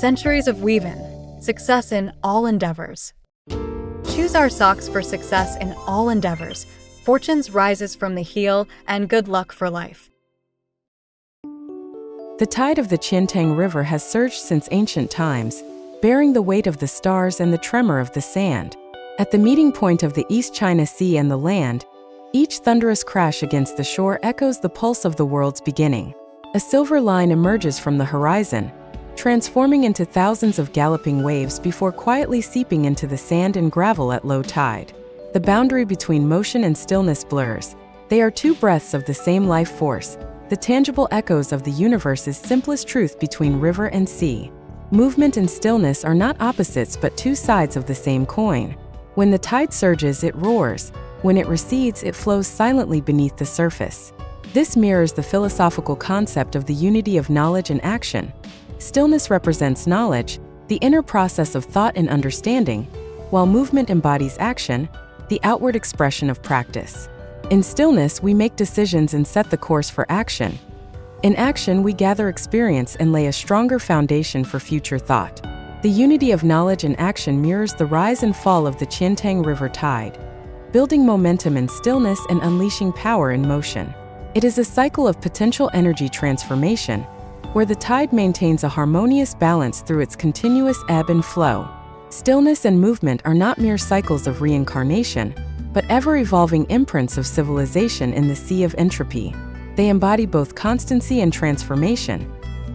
Centuries of weaving, success in all endeavors. Choose our socks for success in all endeavors. Fortunes rises from the heel and good luck for life. The tide of the Qiantang River has surged since ancient times, bearing the weight of the stars and the tremor of the sand. At the meeting point of the East China Sea and the land, each thunderous crash against the shore echoes the pulse of the world's beginning. A silver line emerges from the horizon, transforming into thousands of galloping waves before quietly seeping into the sand and gravel at low tide. The boundary between motion and stillness blurs. They are two breaths of the same life force, the tangible echoes of the universe's simplest truth between river and sea. Movement and stillness are not opposites but two sides of the same coin. When the tide surges, it roars. When it recedes, it flows silently beneath the surface. This mirrors the philosophical concept of the unity of knowledge and action. Stillness represents knowledge, the inner process of thought and understanding, while movement embodies action, the outward expression of practice. In stillness, we make decisions and set the course for action. In action, we gather experience and lay a stronger foundation for future thought. The unity of knowledge and action mirrors the rise and fall of the Qiantang River tide, building momentum in stillness and unleashing power in motion. It is a cycle of potential energy transformation, where the tide maintains a harmonious balance through its continuous ebb and flow. Stillness and movement are not mere cycles of reincarnation, but ever-evolving imprints of civilization in the sea of entropy. They embody both constancy and transformation,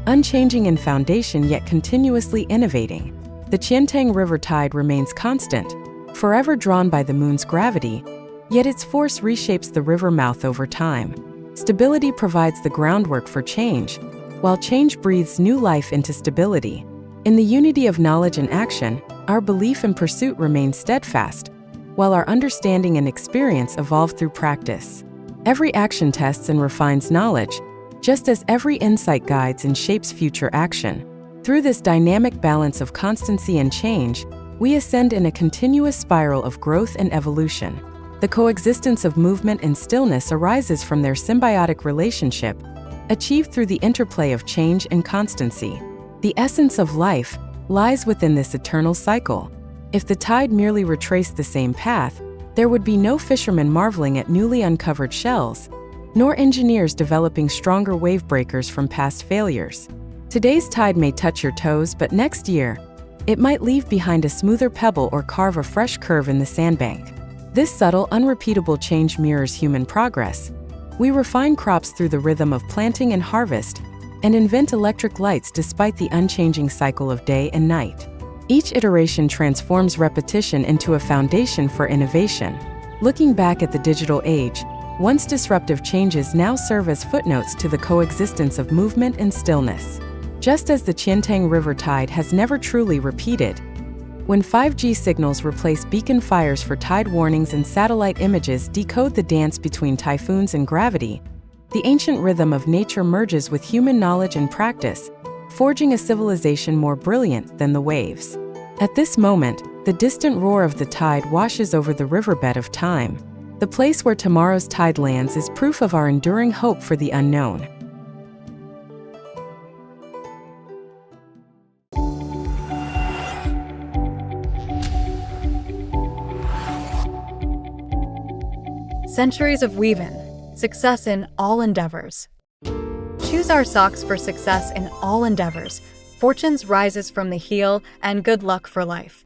unchanging in foundation yet continuously innovating. The Qiantang River tide remains constant, forever drawn by the moon's gravity, yet its force reshapes the river mouth over time. Stability provides the groundwork for change, while change breathes new life into stability. In the unity of knowledge and action, our belief and pursuit remain steadfast, while our understanding and experience evolve through practice. Every action tests and refines knowledge, just as every insight guides and shapes future action. Through this dynamic balance of constancy and change, we ascend in a continuous spiral of growth and evolution. The coexistence of movement and stillness arises from their symbiotic relationship, achieved through the interplay of change and constancy. The essence of life lies within this eternal cycle. If the tide merely retraced the same path, there would be no fishermen marveling at newly uncovered shells, nor engineers developing stronger wave breakers from past failures. Today's tide may touch your toes, but next year, it might leave behind a smoother pebble or carve a fresh curve in the sandbank. This subtle, unrepeatable change mirrors human progress. We refine crops through the rhythm of planting and harvest, and invent electric lights despite the unchanging cycle of day and night. Each iteration transforms repetition into a foundation for innovation. Looking back at the digital age, once disruptive changes now serve as footnotes to the coexistence of movement and stillness. Just as the Qiantang River tide has never truly repeated, when 5G signals replace beacon fires for tide warnings and satellite images decode the dance between typhoons and gravity, the ancient rhythm of nature merges with human knowledge and practice, forging a civilization more brilliant than the waves. At this moment, the distant roar of the tide washes over the riverbed of time. The place where tomorrow's tide lands is proof of our enduring hope for the unknown. Centuries of weaving, success in all endeavors. Choose our socks for success in all endeavors. Fortunes rises from the heel and good luck for life.